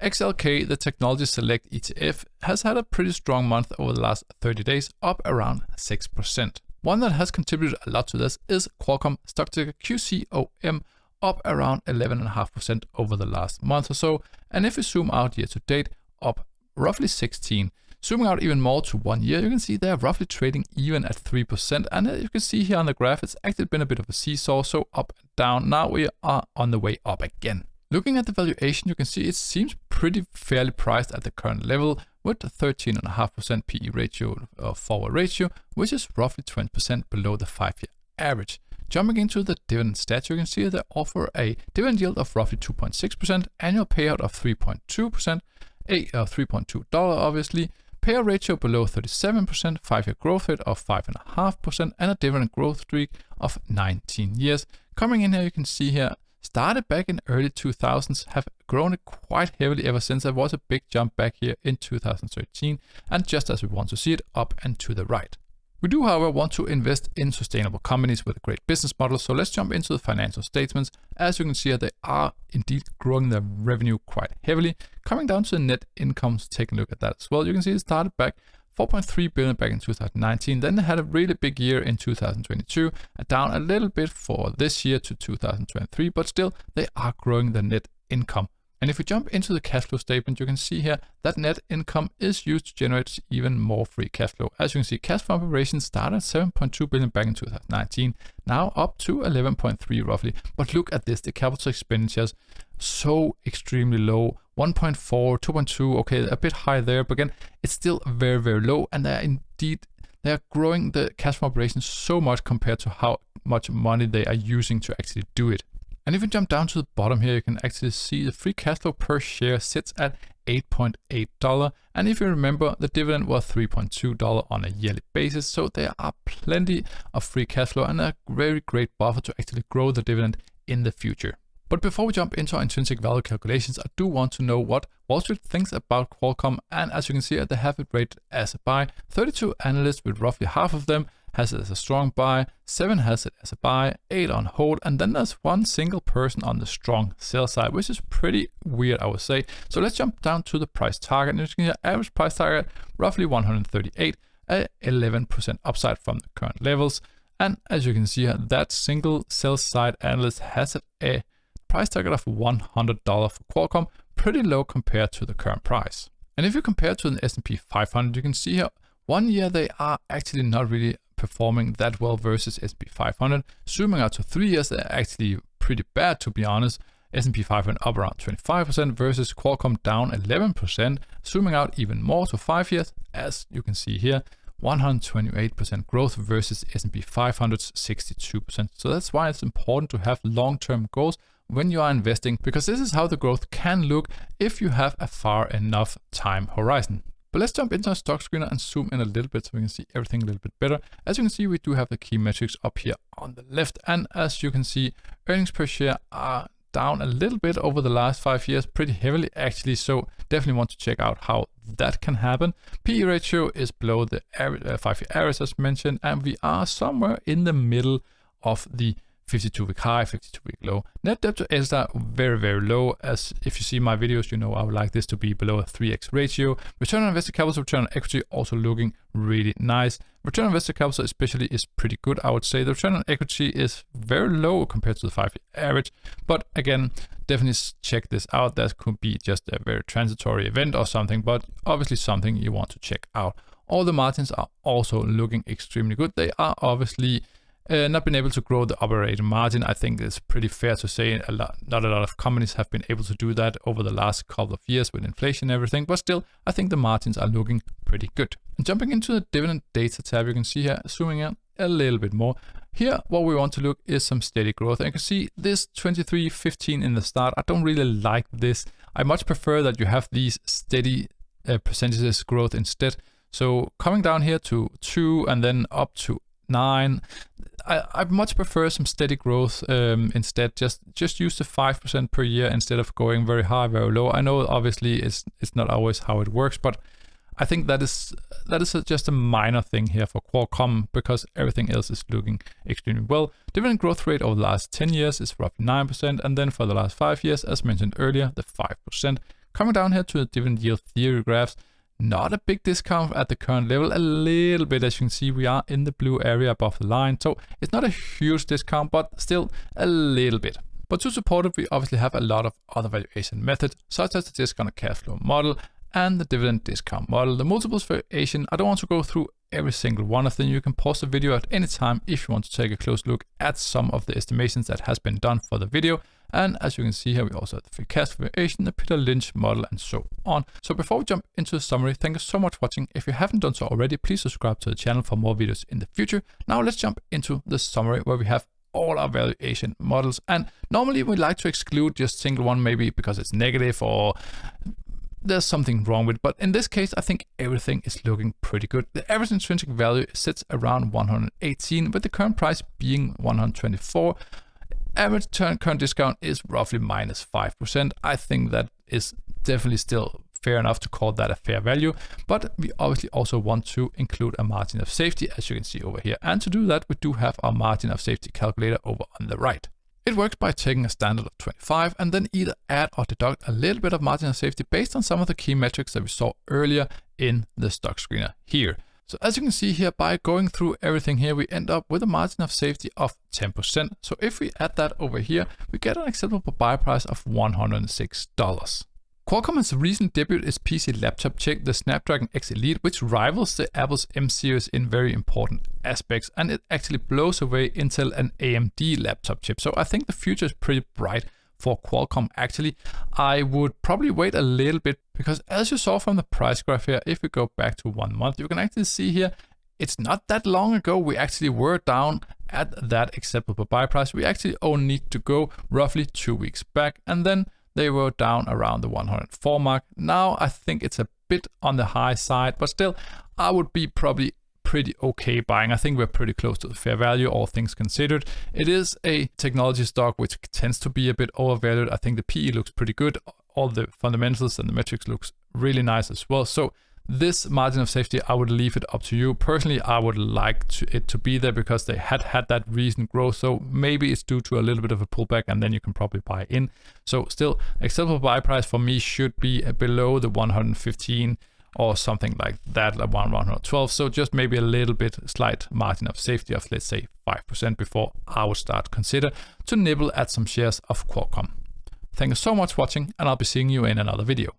XLK, the Technology Select ETF, has had a pretty strong month over the last 30 days, up around 6%. One that has contributed a lot to this is Qualcomm, stock ticker QCOM, up around 11.5% over the last month or so. And if you zoom out year to date, up roughly 16%. Zooming out even more to 1 year, you can see they're roughly trading even at 3%. And you can see here on the graph, it's actually been a bit of a seesaw, so up and down. Now we are on the way up again. Looking at the valuation, you can see it seems pretty fairly priced at the current level with a 13.5% PE ratio or forward ratio, which is roughly 20% below the 5-year average. Jumping into the dividend stats, you can see they offer a dividend yield of roughly 2.6%, annual payout of 3.2%, $3.2 obviously, payout ratio below 37%, 5-year growth rate of 5.5%, and a dividend growth streak of 19 years. Coming in here, you can see here, started back in early 2000s, have grown it quite heavily ever since. There was a big jump back here in 2013, and just as we want to see it, up and to the right. We do, however, want to invest in sustainable companies with a great business model, so let's jump into the financial statements. As you can see here, they are indeed growing their revenue quite heavily. Coming down to the net income, so take a look at that as well. You can see it started back 4.3 billion back in 2019, then they had a really big year in 2022, down a little bit for this year to 2023, but still they are growing the net income. And if we jump into the cash flow statement, you can see here that net income is used to generate even more free cash flow. As you can see, cash from operations started at 7.2 billion back in 2019, now up to 11.3 roughly. But look at this, the capital expenditures, so extremely low, 1.4, 2.2, okay, a bit high there, but again, it's still very, very low. And they are growing the cash from operations so much compared to how much money they are using to actually do it. And if you jump down to the bottom here, you can actually see the free cash flow per share sits at $8.8. And if you remember, the dividend was $3.2 on a yearly basis. So there are plenty of free cash flow and a very great buffer to actually grow the dividend in the future. But before we jump into our intrinsic value calculations, I do want to know what Wall Street thinks about Qualcomm. And as you can see, they have it rated as a buy. 32 analysts, with roughly half of them, has it as a strong buy, 7 has it as a buy, 8 on hold, and then there's one single person on the strong sell side, which is pretty weird, I would say. So let's jump down to the price target. And you can see average price target, roughly 138, 11% upside from the current levels. And as you can see here, that single sell side analyst has a price target of $100 for Qualcomm, pretty low compared to the current price. And if you compare to the S&P 500, you can see here, 1 year they are actually not really performing that well versus S&P 500. Zooming out to 3 years, they're actually pretty bad, to be honest. S&P 500 up around 25% versus Qualcomm down 11%. Zooming out even more to 5 years, as you can see here, 128% growth versus S&P 500's 62%. So that's why it's important to have long-term goals when you are investing, because this is how the growth can look if you have a far enough time horizon. But let's jump into our stock screener and zoom in a little bit so we can see everything a little bit better. As you can see, we do have the key metrics up here on the left. And as you can see, earnings per share are down a little bit over the last 5 years, pretty heavily actually. So definitely want to check out how that can happen. PE ratio is below the 5-year average as mentioned, and we are somewhere in the middle of the 52-week high, 52-week low. Net debt to EBITDA very, very low. As if you see my videos, you know I would like this to be below a 3x ratio. Return on invested capital, return on equity also looking really nice. Return on invested capital especially is pretty good, I would say. The return on equity is very low compared to the 5-year average. But again, definitely check this out. That could be just a very transitory event or something, but obviously something you want to check out. All the margins are also looking extremely good. They are obviously not been able to grow the operating margin. I think it's pretty fair to say not a lot of companies have been able to do that over the last couple of years with inflation and everything, but still, I think the margins are looking pretty good. And jumping into the dividend data tab, you can see here, zooming in a little bit more. Here, what we want to look is some steady growth. And you can see this 23.15 in the start. I don't really like this. I much prefer that you have these steady percentages growth instead. So coming down here to 2 and then up to 9. I much prefer some steady growth instead. Just use the 5% per year instead of going very high, very low. I know obviously it's not always how it works, but I think that is just a minor thing here for Qualcomm because everything else is looking extremely well. Dividend growth rate over the last 10 years is roughly 9%, and then for the last 5 years, as mentioned earlier, the 5%. Coming down here to the dividend yield theory graphs, not a big discount at the current level, a little bit. As you can see, we are in the blue area above the line, so it's not a huge discount, but still a little bit. But to support it, we obviously have a lot of other valuation methods, such as the discounted cash flow model and the dividend discount model. The multiples variation, I don't want to go through every single one of them. You can pause the video at any time if you want to take a close look at some of the estimations that has been done for the video. And as you can see here, we also have the free cash flow variation, the Peter Lynch model, and so on. So before we jump into the summary, thank you so much for watching. If you haven't done so already, please subscribe to the channel for more videos in the future. Now let's jump into the summary where we have all our valuation models. And normally we like to exclude just single one, maybe because it's negative or there's something wrong with it. But in this case, I think everything is looking pretty good. The average intrinsic value sits around 118, with the current price being 124. Average current discount is roughly minus 5%. I think that is definitely still fair enough to call that a fair value, but we obviously also want to include a margin of safety, as you can see over here. And to do that, we do have our margin of safety calculator over on the right. It works by taking a standard of 25 and then either add or deduct a little bit of margin of safety based on some of the key metrics that we saw earlier in the stock screener here. So as you can see here, by going through everything here, we end up with a margin of safety of 10%. So if we add that over here, we get an acceptable buy price of $106. Qualcomm has recently debuted its PC laptop chip, the Snapdragon X Elite, which rivals the Apple's M series in very important aspects, and it actually blows away Intel and AMD laptop chip. So I think the future is pretty bright for Qualcomm. Actually, I would probably wait a little bit, because as you saw from the price graph here, if we go back to 1 month, you can actually see here, it's not that long ago we actually were down at that acceptable buy price. We actually only need to go roughly 2 weeks back, and then they were down around the 104 mark. Now I think it's a bit on the high side, but still I would be probably pretty okay buying. I think we're pretty close to the fair value, all things considered. It is a technology stock which tends to be a bit overvalued. I think the PE looks pretty good. All the fundamentals and the metrics looks really nice as well. So this margin of safety, I would leave it up to you. Personally, I would like it to be there because they had that recent growth. So maybe it's due to a little bit of a pullback and then you can probably buy in. So still, acceptable buy price for me should be below the 115 or something like that, like 112. So just maybe a little bit slight margin of safety of, let's say, 5% before I would start consider to nibble at some shares of Qualcomm. Thank you so much for watching, and I'll be seeing you in another video.